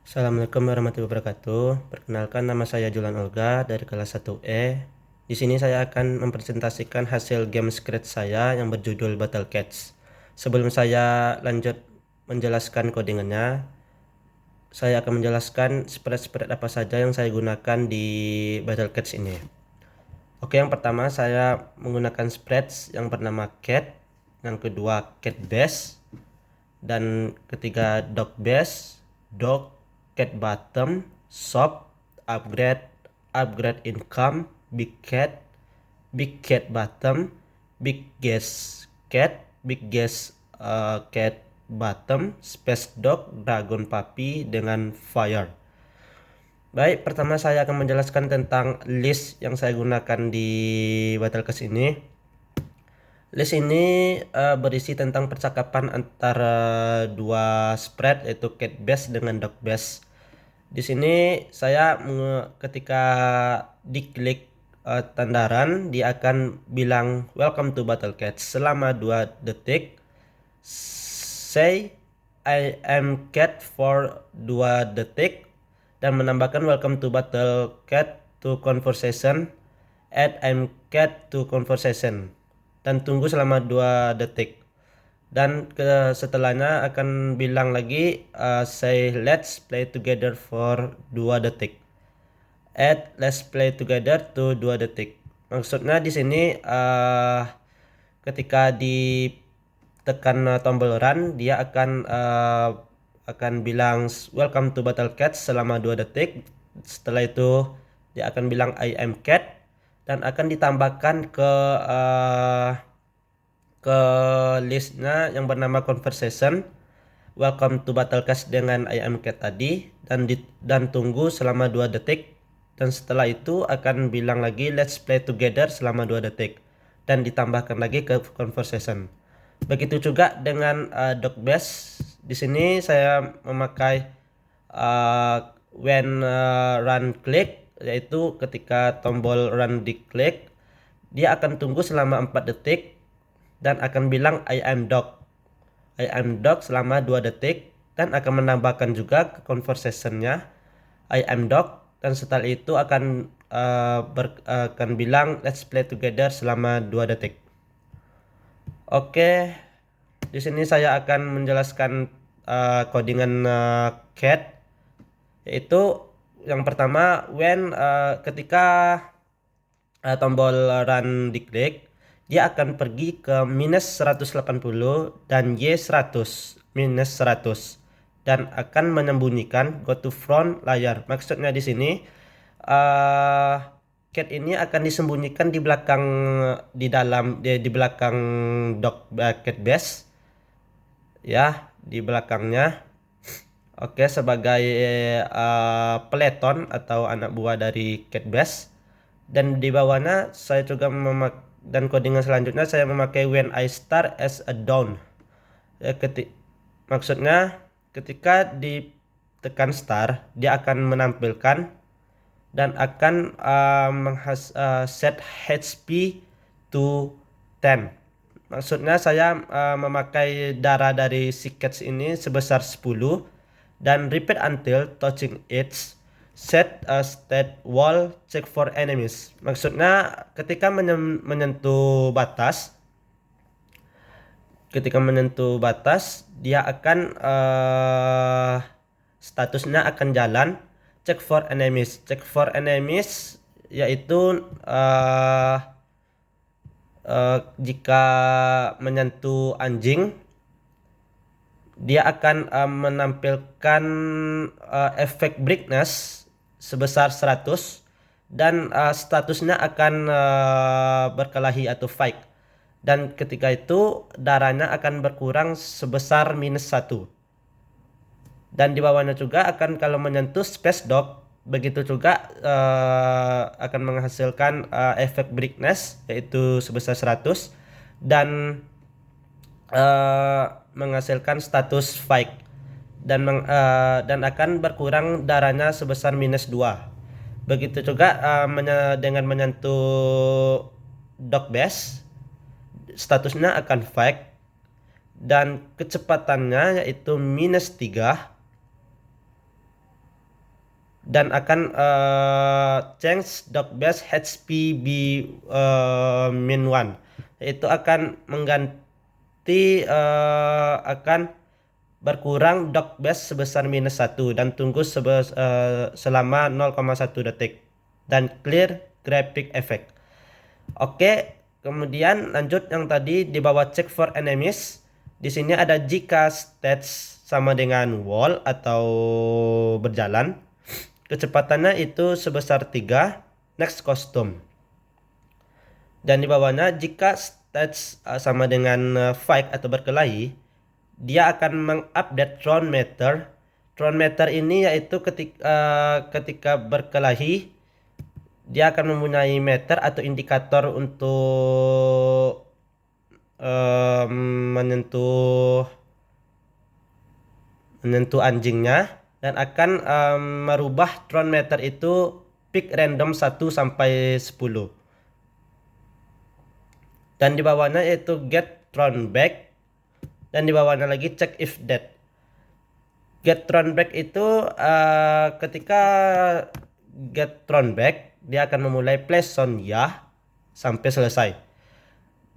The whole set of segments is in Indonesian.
Assalamualaikum warahmatullahi wabarakatuh. Perkenalkan, nama saya Julan Olga dari kelas 1E. Di sini saya akan mempresentasikan hasil game Scratch saya yang berjudul Battle Cats. Sebelum saya lanjut menjelaskan codingannya, saya akan menjelaskan spread-spread apa saja yang saya gunakan di Battle Cats ini. Oke, yang pertama saya menggunakan spreads yang bernama cat, yang kedua cat base, dan ketiga dog base, dog, cat bottom, shop, upgrade, upgrade income, big cat bottom, big guess cat bottom, space dog, dragon puppy dengan fire. Baik, pertama saya akan menjelaskan tentang list yang saya gunakan di Battlecast ini. List ini berisi tentang percakapan antara dua spread, yaitu cat base dengan dog base. Di sini saya ketika diklik tanda run, dia akan bilang welcome to Battle Cats selama 2 detik. Say I am cat for 2 detik dan menambahkan welcome to Battle Cat to conversation, add I'm cat to conversation, dan tunggu selama 2 detik. Dan setelahnya akan bilang lagi say let's play together for 2 detik, add let's play together to 2 detik. Maksudnya di sini ketika ditekan tombol run, dia akan bilang welcome to Battle Cat selama 2 detik. Setelah itu dia akan bilang I am cat, dan akan ditambahkan ke listnya yang bernama conversation, welcome to Battlecast dengan I am cat tadi, dan tunggu selama 2 detik, dan setelah itu akan bilang lagi let's play together selama 2 detik, dan ditambahkan lagi ke conversation. Begitu juga dengan dog base. Di sini saya memakai when run click, yaitu ketika tombol run diklik, dia akan tunggu selama 4 detik dan akan bilang I am dog selama 2 detik, dan akan menambahkan juga ke conversationnya I am dog, dan setelah itu akan bilang let's play together selama 2 detik. Oke, di sini saya akan menjelaskan codingan cat, yaitu yang pertama ketika tombol run diklik, dia akan pergi ke minus 180 dan Y100 minus 100, dan akan menyembunyikan go to front layar. Maksudnya di sini cat ini akan disembunyikan di belakang di belakang dog cat base, ya, di belakangnya. Oke, sebagai peleton atau anak buah dari cat base. Dan di bawahnya saya juga dan codingan selanjutnya saya memakai when I start as a down. Ya, maksudnya ketika ditekan start, dia akan menampilkan dan akan set HP to 10. Maksudnya saya memakai darah dari si cats ini sebesar 10, dan repeat until touching it. Set a state wall, check for enemies. Maksudnya ketika menyentuh batas, dia akan statusnya akan jalan. Check for enemies yaitu jika menyentuh anjing, dia akan menampilkan efek brightness sebesar 100, dan statusnya akan berkelahi atau fight, dan ketika itu darahnya akan berkurang sebesar minus 1. Dan di bawahnya juga akan, kalau menyentuh space dog, begitu juga akan menghasilkan efek brightness yaitu sebesar 100, dan menghasilkan status fight, dan akan berkurang darahnya sebesar minus 2. Begitu juga dengan menyentuh dog base, statusnya akan fight, dan kecepatannya yaitu minus 3, dan akan change dot base HP b min 1, itu akan mengganti akan berkurang dot base sebesar -1 dan tunggu selama 0,1 detik dan clear graphic effect. Oke, kemudian lanjut yang tadi di bawah check for enemies. Di sini ada jika stats sama dengan wall atau berjalan, kecepatannya itu sebesar 3, next custom. Dan di bawahnya jika stats sama dengan fight atau berkelahi, dia akan mengupdate Tron Meter. Tron Meter ini yaitu ketika berkelahi, dia akan mempunyai meter atau indikator untuk menyentuh anjingnya, dan akan merubah Tron Meter itu pick random 1 sampai 10. Dan di bawahnya yaitu get Tron back. Dan di bawahnya lagi check if dead. Get Tron back itu ketika get Tron back, dia akan memulai play sound ya sampai selesai.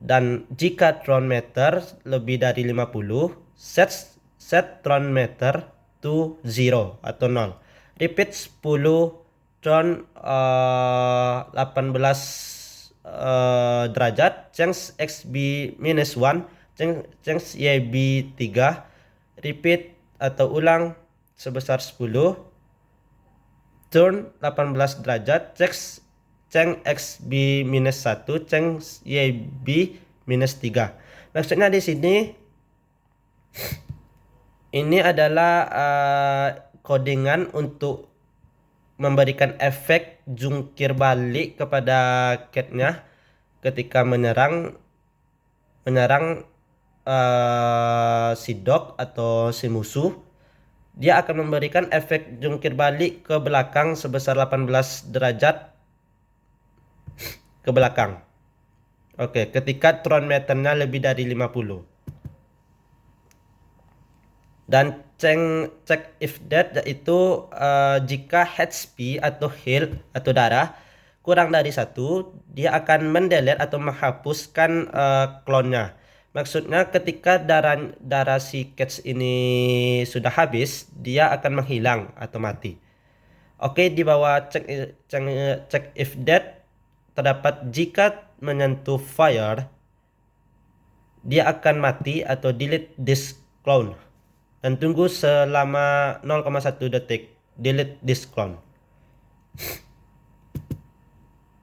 Dan jika Tron meter lebih dari 50, set Tron meter to 0 atau 0. Repeat 10 Tron 18 derajat, change XB -1, change YB 3, repeat atau ulang sebesar 10, turn 18 derajat, change XB -1, change YB -3. Maksudnya di sini ini adalah codingan untuk memberikan efek jungkir balik kepada catnya ketika menyerang si dog atau si musuh. Dia akan memberikan efek jungkir balik ke belakang sebesar 18 derajat ke belakang. Oke, ketika Tron meternya lebih dari 50. Dan check if dead yaitu jika HP atau health atau darah kurang dari 1, dia akan mendelete atau menghapuskan klonnya. Maksudnya ketika darah si cats ini sudah habis, dia akan menghilang atau mati. Oke, di bawah check if dead terdapat jika menyentuh fire, dia akan mati atau delete this clone. Dan tunggu selama 0,1 detik. Delete this clone.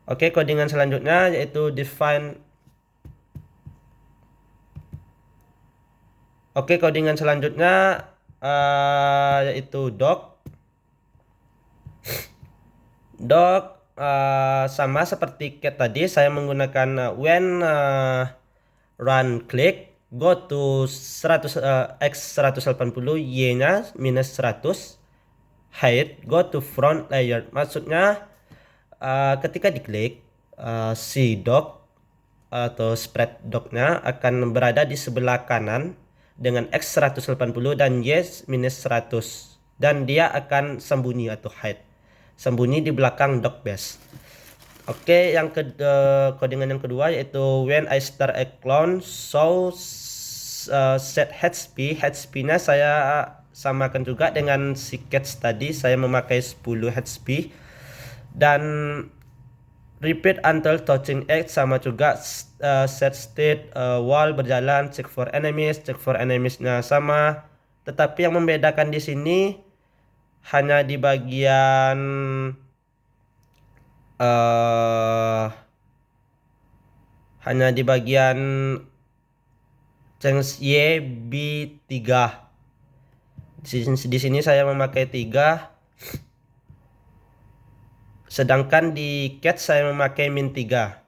Oke, codingan selanjutnya yaitu define. Oke, codingan selanjutnya yaitu dog. Dog sama seperti cat tadi, saya menggunakan when run click, go to 100 x 180, y nya -100, height, go to front layer. Maksudnya ketika diklik si dog atau spread dognya akan berada di sebelah kanan dengan x 180 dan y -100, dan dia akan sembunyi atau hide, sembunyi di belakang dog base. Oke, yang codingan yang kedua yaitu when I start a clone, so set HP. HP-nya saya samakan juga dengan si cats tadi, saya memakai 10 HP. Dan repeat until touching X sama juga set state wall berjalan, check for enemies-nya sama. Tetapi yang membedakan di sini hanya di bagian change YB3. Di sini saya memakai 3. Sedangkan di cat saya memakai -3.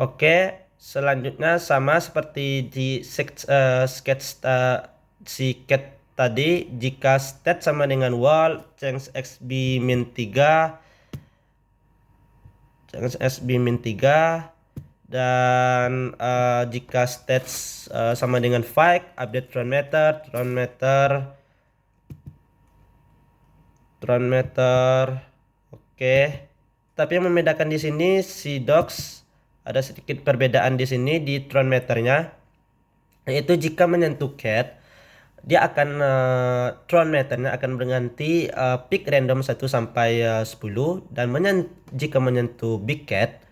Oke, selanjutnya sama seperti di sketch si cat tadi, jika stat sama dengan wall, change XB -3, change XB -3, Dan jika stats sama dengan fake, update Tron meter. Oke. Tapi yang membedakan di sini si docs ada sedikit perbedaan di sini di Tron meternya, yaitu jika menyentuh cat, dia akan Tron meternya akan berganti pick random 1 sampai 10, dan jika menyentuh big cat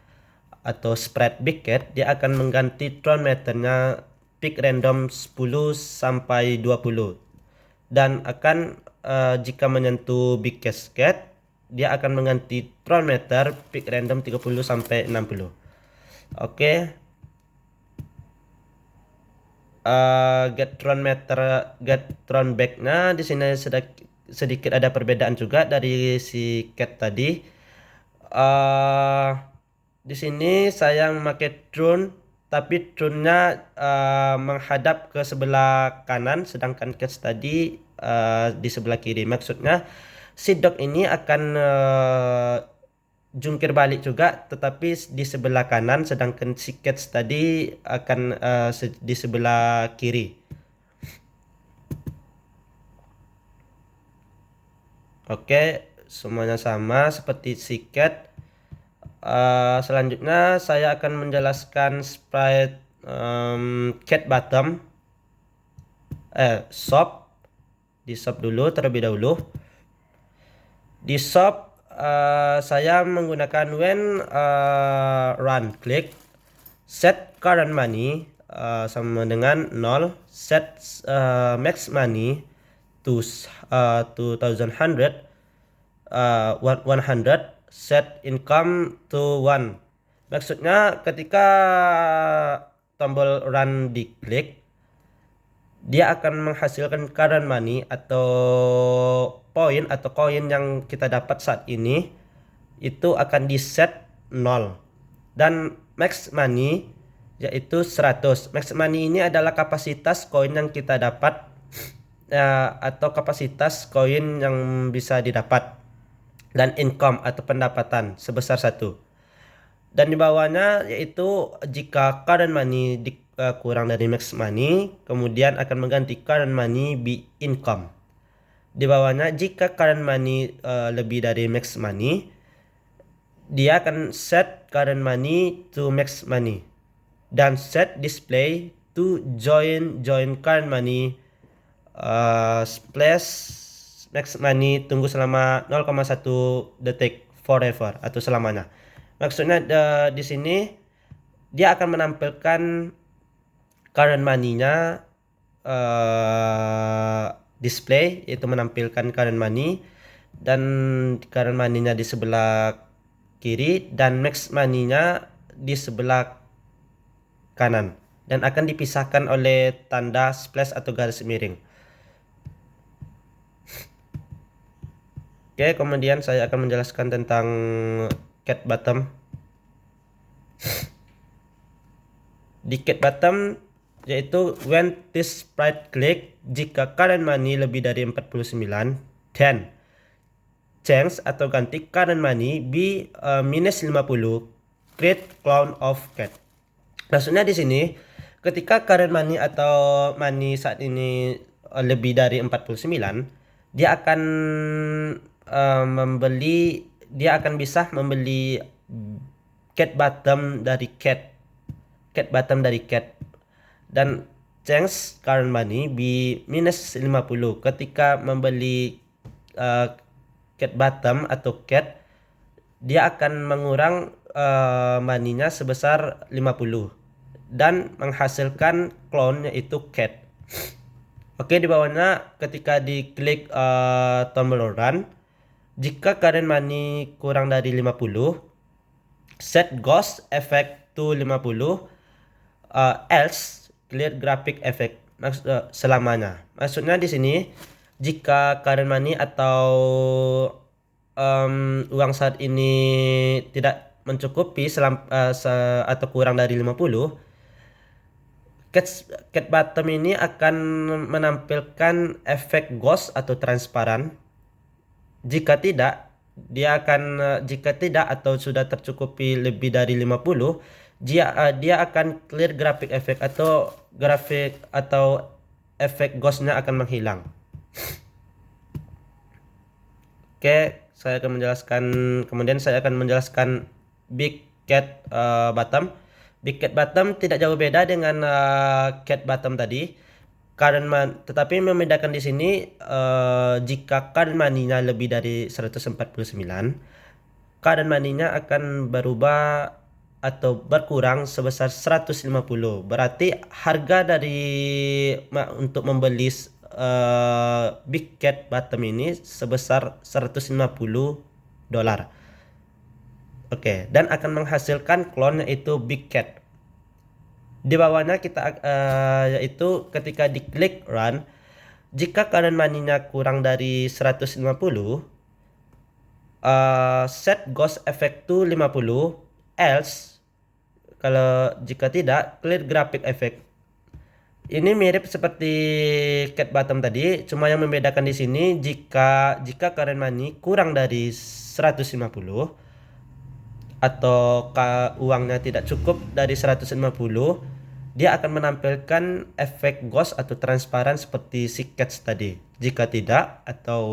atau spread big cat, dia akan mengganti Tron meternya pick random 10 sampai 20, dan akan jika menyentuh big cascade, dia akan mengganti Tron meter pick random 30 sampai 60. Oke. Get Tron back-nya di sini sedikit ada perbedaan juga dari si cat tadi. Di sini saya memakai Tron, tapi Tron-nya menghadap ke sebelah kanan, sedangkan cat tadi di sebelah kiri. Maksudnya si dog ini akan jungkir balik juga, tetapi di sebelah kanan, sedangkan si cat tadi akan di sebelah kiri. Oke, semuanya sama seperti si cat. Selanjutnya saya akan menjelaskan sprite cat bottom shop. Di shop dulu terlebih dahulu. Di shop saya menggunakan when run click set current money sama dengan 0, set max money to 2100, 100, set income to 1. Maksudnya ketika tombol run diklik, dia akan menghasilkan current money atau poin yang kita dapat saat ini itu akan di set 0, dan max money yaitu 100. Max money ini adalah kapasitas koin yang kita dapat atau kapasitas koin yang bisa didapat, dan income atau pendapatan sebesar 1. Dan di bawahnya yaitu jika current money kurang dari max money, kemudian akan mengganti current money be income. Di bawahnya jika current money lebih dari max money, dia akan set current money to max money, dan set display to join current money splash max money, tunggu selama 0,1 detik forever atau selamanya. Maksudnya di sini dia akan menampilkan current money-nya display, yaitu menampilkan current money, dan current money-nya di sebelah kiri dan max money-nya di sebelah kanan, dan akan dipisahkan oleh tanda splash atau garis miring. Oke, kemudian saya akan menjelaskan tentang cat bottom. Di cat bottom yaitu when this sprite click, jika current money lebih dari 49, then change atau ganti current money be minus 50, create clone of cat. Maksudnya di sini ketika current money atau money saat ini lebih dari 49, dia akan bisa membeli cat bottom dari cat, dan change current money be minus 50 ketika membeli cat bottom atau cat, dia akan mengurang money-nya sebesar 50 dan menghasilkan clone yaitu cat. Oke, di bawahnya ketika diklik tombol run, jika current money kurang dari 50, set ghost effect to 50, else clear graphic effect selamanya. Maksudnya di sini jika current money atau uang saat ini tidak mencukupi atau kurang dari 50, cat bottom ini akan menampilkan efek ghost atau transparan. Jika tidak atau sudah tercukupi lebih dari 50, dia akan clear graphic effect atau efek ghostnya akan menghilang. Oke, saya akan menjelaskan, kemudian saya akan menjelaskan Big Cat Bottom. Big Cat Bottom tidak jauh beda dengan Cat Bottom tadi. Tetapi membedakan di sini jika current money-nya lebih dari 149, current money-nya akan berubah atau berkurang sebesar 150. Berarti harga untuk membeli Big Cat Bottom ini sebesar $150. Oke, dan akan menghasilkan klon yaitu Big Cat. Di bawahnya kita yaitu ketika diklik run, jika current money-nya kurang dari 150, set ghost effect to 50, else kalau jika tidak clear graphic effect. Ini mirip seperti Cat Bottom tadi, cuma yang membedakan di sini jika current money kurang dari 150 atau uangnya tidak cukup dari 150, dia akan menampilkan efek ghost atau transparan seperti si Cats tadi. Jika tidak atau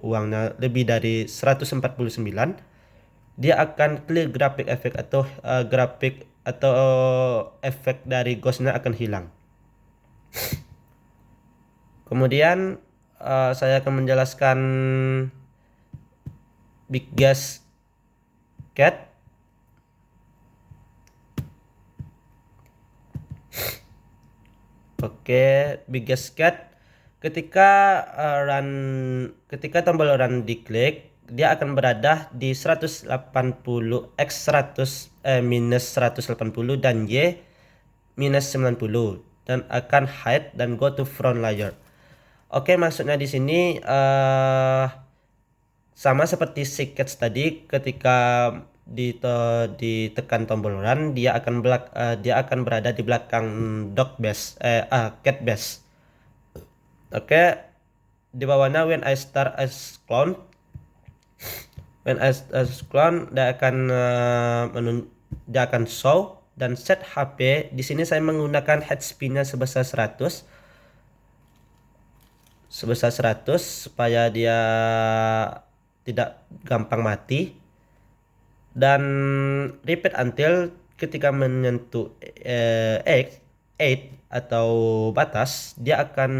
uangnya lebih dari 149, dia akan clear graphic effect atau efek dari ghostnya akan hilang. Kemudian saya akan menjelaskan Biggest Cat. Oke, Biggest Cat ketika tombol run diklik, dia akan berada di 180 x 100 minus 180 dan y minus 90 dan akan hide dan go to front layer. Oke, maksudnya di sini sama seperti Secrets tadi, ketika ditekan tombol run, dia akan berada di belakang cat base. Oke, di bawahnya when I start as clone, dia akan show dan set HP. Di sini saya menggunakan head spin-nya sebesar 100 supaya dia tidak gampang mati, dan repeat until ketika menyentuh 8 atau batas, dia akan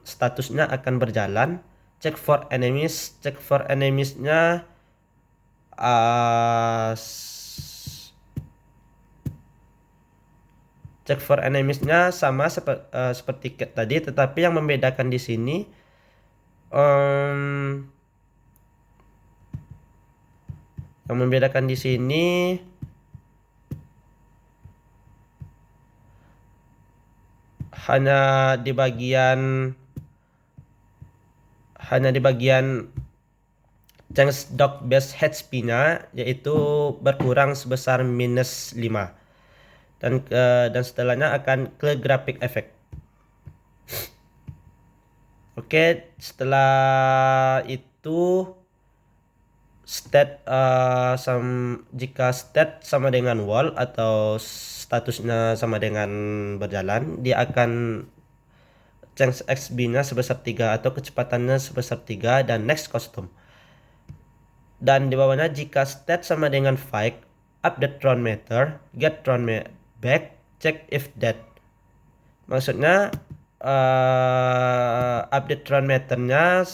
statusnya akan berjalan. Check for enemiesnya sama seperti Cat tadi, tetapi yang membedakan di sini hanya di bagian chance dog base head spin-nya, yaitu berkurang sebesar minus 5, dan setelahnya akan clear graphic effect. Oke, setelah itu jika stat sama dengan wall atau statusnya sama dengan berjalan, dia akan chance XB-nya sebesar 3 atau kecepatannya sebesar 3 dan next custom. Dan di bawahnya jika stat sama dengan fight, update drone meter, get drone back, check if dead. Maksudnya update drone meternya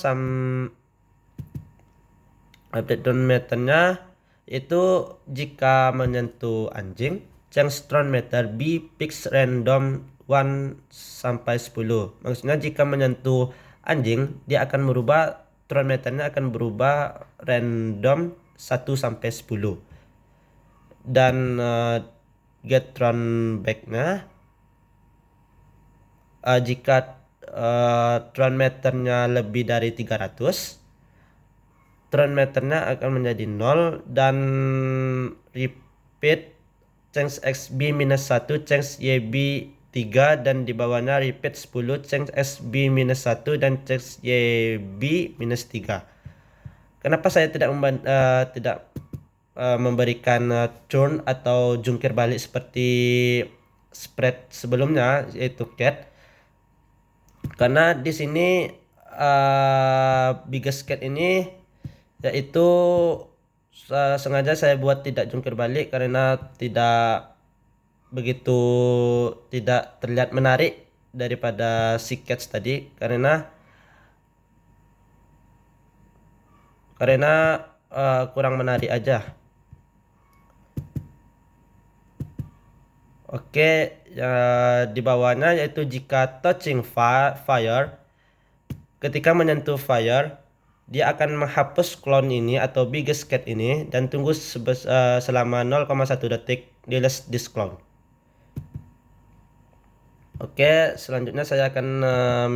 itu jika menyentuh anjing, change drone meter be fixed random 1 sampai 10. Maksudnya jika menyentuh anjing, dia akan merubah drone meternya akan berubah random 1 sampai 10. Dan get drone back-nya jika drone meternya lebih dari 300, drone meternya akan menjadi 0, dan repeat change XB minus 1, change YB 3, dan di bawahnya repeat 10, change XB minus 1 dan change YB minus 3. Kenapa saya tidak memberikan turn atau jungkir balik seperti spread sebelumnya, yaitu cat. Karena di sini biggest cat ini yaitu sengaja saya buat tidak jungkir balik karena tidak begitu, tidak terlihat menarik daripada si cats tadi, karena kurang menarik aja. Oke, di bawahnya yaitu jika touching fire, ketika menyentuh fire, dia akan menghapus clone ini atau biggest cat ini dan tunggu selama 0,1 detik di list this clone. Oke, selanjutnya saya akan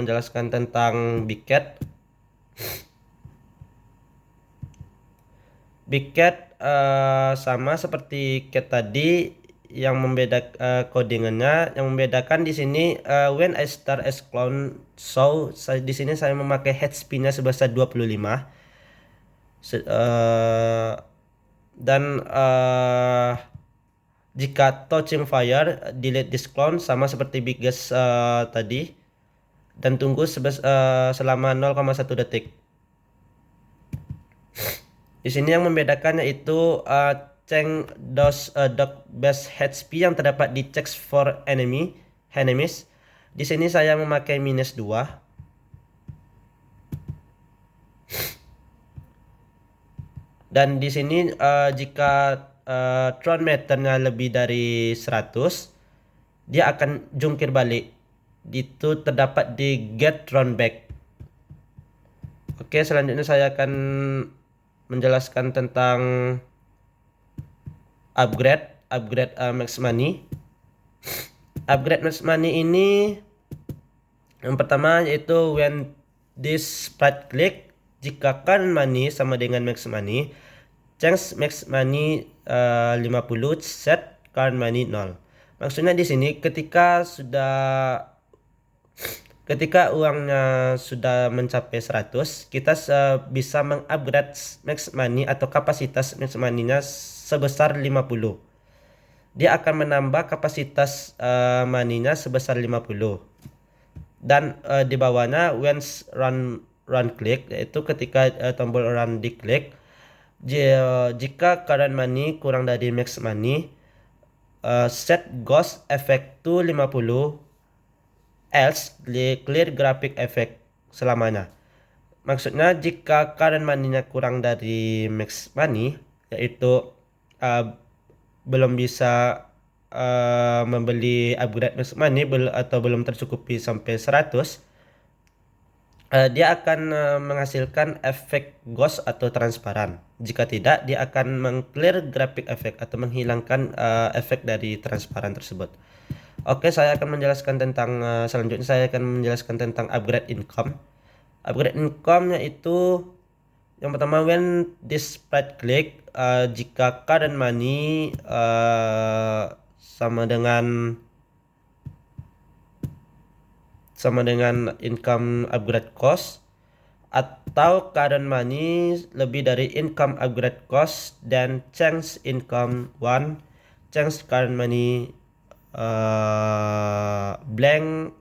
menjelaskan tentang big cat. Big cat sama seperti cat tadi, yang membedakan codingannya, yang membedakan di sini when I start as clone, so di sini saya memakai head spin-nya sebesar 25 dan jika touching fire, delete this clone sama seperti biggest tadi dan tunggu selama 0,1 detik. Di sini yang membedakannya itu Cheng dot best HP yang terdapat di checks for enemies. Di sini saya memakai -2. Dan di sini jika Tron meternya lebih dari 100, dia akan jungkir balik. Itu terdapat di get Tron back. Oke, selanjutnya saya akan menjelaskan tentang upgrade max money. Upgrade max money ini yang pertama yaitu when this right click, jika current money sama dengan max money, change max money 50, set current money 0. Maksudnya di sini ketika uangnya sudah mencapai 100, kita bisa mengupgrade max money atau kapasitas max money-nya sebesar 50. Dia akan menambah kapasitas money-nya sebesar 50. Dan di bawahnya when run click, yaitu ketika tombol run diklik, jika current money kurang dari max money, set ghost effect to 50, else clear graphic effect selamanya. Maksudnya jika current money-nya kurang dari max money, yaitu belum bisa membeli upgrade max money atau belum tercukupi sampai 100, dia akan menghasilkan efek ghost atau transparan. Jika tidak, dia akan meng-clear graphic effect atau menghilangkan efek dari transparan tersebut. Oke, saya akan menjelaskan tentang selanjutnya saya akan menjelaskan tentang upgrade income. Upgrade income-nya itu yang pertama when this right click, jika current money sama dengan income upgrade cost, atau current money lebih dari income upgrade cost, dan change income 1, change current money blank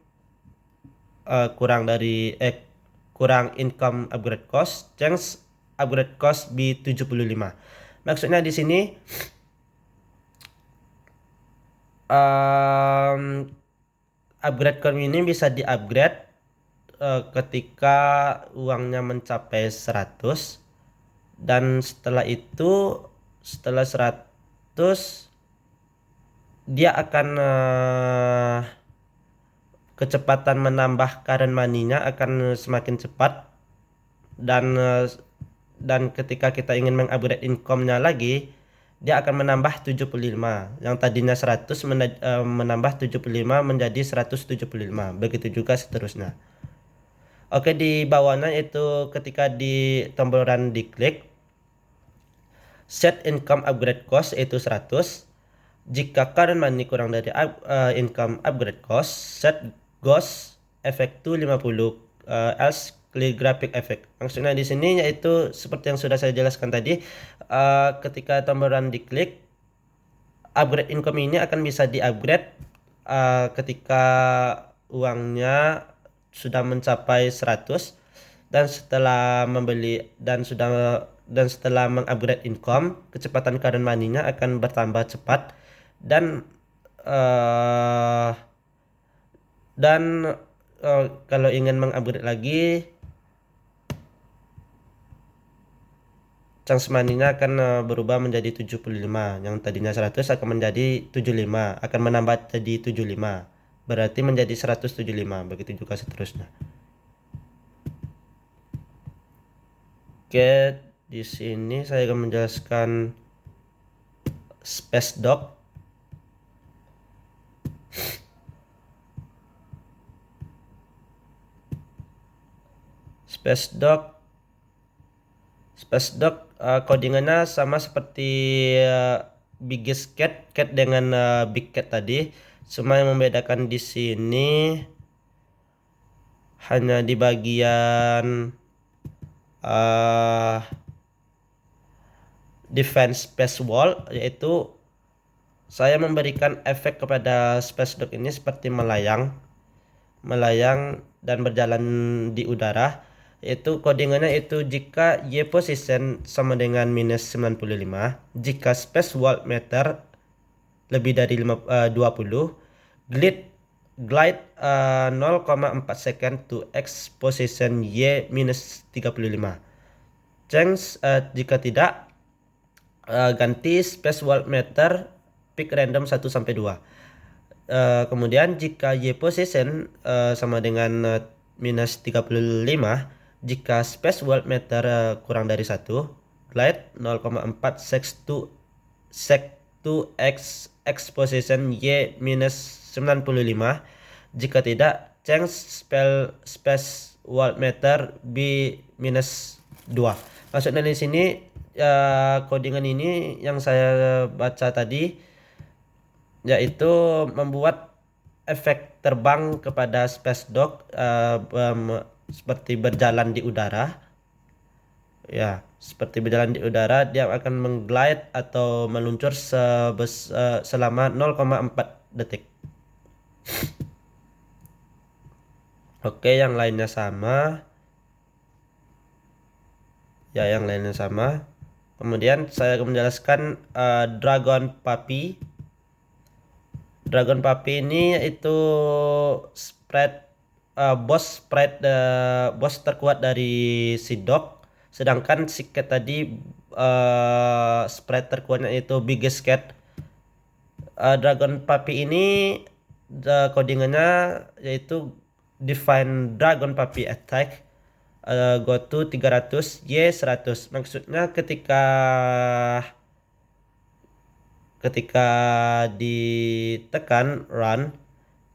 kurang income upgrade cost, change upgrade cost B75. Maksudnya di sini upgrade coin ini bisa di-upgrade ketika uangnya mencapai 100, dan setelah 100 dia akan kecepatan menambah current money-nya akan semakin cepat, dan ketika kita ingin mengupgrade income-nya lagi, dia akan menambah 75. Yang tadinya 100 menambah 75 menjadi 175. Begitu juga seterusnya. Oke, di bawahnya itu ketika di tombol run diklik, set income upgrade cost itu 100. Jika current money kurang dari income upgrade cost, set ghost effect to 50, else clear graphic effect. Maksudnya di sini yaitu seperti yang sudah saya jelaskan tadi, ketika tombol run diklik, upgrade income ini akan bisa di-upgrade ketika uangnya sudah mencapai 100, dan setelah membeli dan setelah mengupgrade income, kecepatan current money-nya akan bertambah cepat, dan uh, dan kalau ingin mengupgrade lagi, chance money-nya akan berubah menjadi 75. Yang tadinya 100 akan menjadi 75, akan menambah jadi 75. Berarti menjadi 175, begitu juga seterusnya. Oke, di sini saya akan menjelaskan space dock. Space dock codingannya sama seperti biggest cat dengan big cat tadi. Cuma yang membedakan di sini hanya di bagian defense space wall, yaitu saya memberikan efek kepada space dock ini seperti melayang dan berjalan di udara. Yaitu codingannya itu jika Y position sama dengan minus 95, jika space wall meter lebih dari 20, glide 0,4 second to X position Y minus 35. Change jika tidak, ganti space wall meter pick random 1 sampai 2. Kemudian jika Y position sama dengan minus 35, jika space world meter kurang dari 1, glide 0,4 sec to X position Y minus 95. Jika tidak, change space world meter B minus 2. Maksudnya di sini codingan ini yang saya baca tadi, yaitu membuat efek terbang kepada space dock seperti berjalan di udara. Ya, seperti berjalan di udara, dia akan mengglide atau meluncur selama 0,4 detik. Oke, yang lainnya sama. Ya, yang lainnya sama. Kemudian saya akan menjelaskan Dragon Puppy. Dragon Puppy ini itu boss terkuat dari si Dog, sedangkan si Cat tadi spread terkuatnya itu Biggest Cat. Dragon Puppy ini codingannya yaitu define Dragon Puppy attack go to 300 Y 100. Maksudnya ketika ditekan run,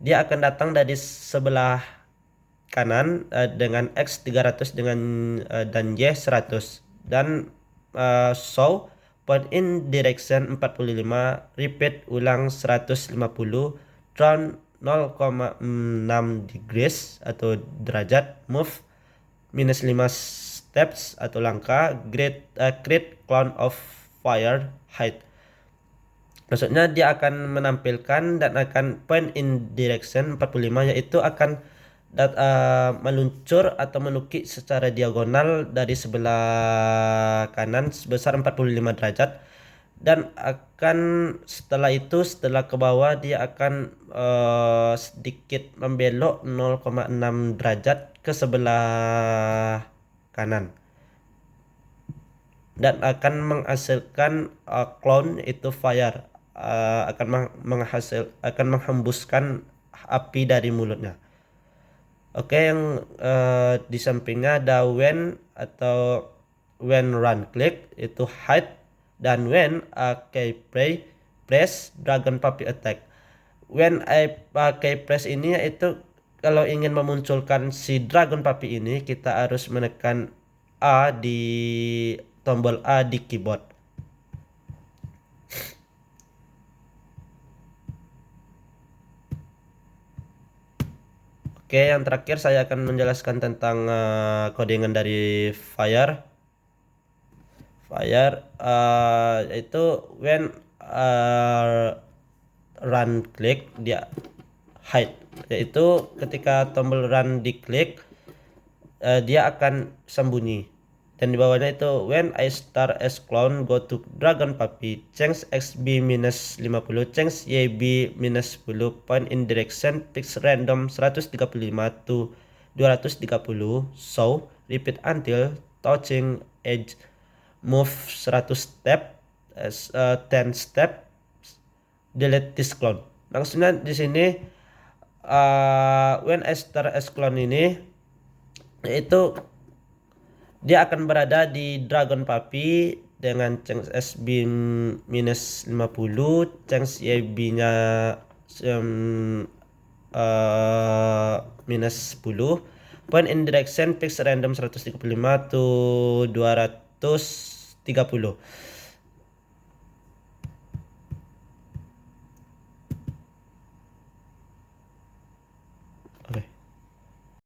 dia akan datang dari sebelah kanan dengan X 300 dan Y 100, dan show point in direction 45, repeat ulang 150, turn 0,6 degrees atau derajat, move minus 5 steps atau langkah, create cloud of fire height. Maksudnya dia akan menampilkan dan akan point in direction 45, yaitu akan meluncur atau menukik secara diagonal dari sebelah kanan sebesar 45 derajat, dan akan setelah ke bawah dia akan sedikit membelok 0,6 derajat ke sebelah kanan, dan akan menghasilkan cloud itu fire, akan menghembuskan api dari mulutnya. Oke, yang di sampingnya ada when atau when run click itu hide, dan when press Dragon Puppy attack. When pakai press ini yaitu kalau ingin memunculkan si Dragon Puppy ini, kita harus menekan tombol A di keyboard. Oke, yang terakhir saya akan menjelaskan tentang codingan dari Fire. Itu when run click dia hide, yaitu ketika tombol run diklik dia akan sembunyi. Dan di bawahnya itu when I start as clone go to dragon puppy change xb minus 50 change yb minus 10 point in direction fix random 135 to 230 so repeat until touching edge move 100 step 10 step delete this clone. Maksudnya di sini when I start as clone ini itu dia akan berada di Dragon Puppy dengan chance SB minus 50, chance YB nya minus 10, point in direction fix random 135 to 230. Oke.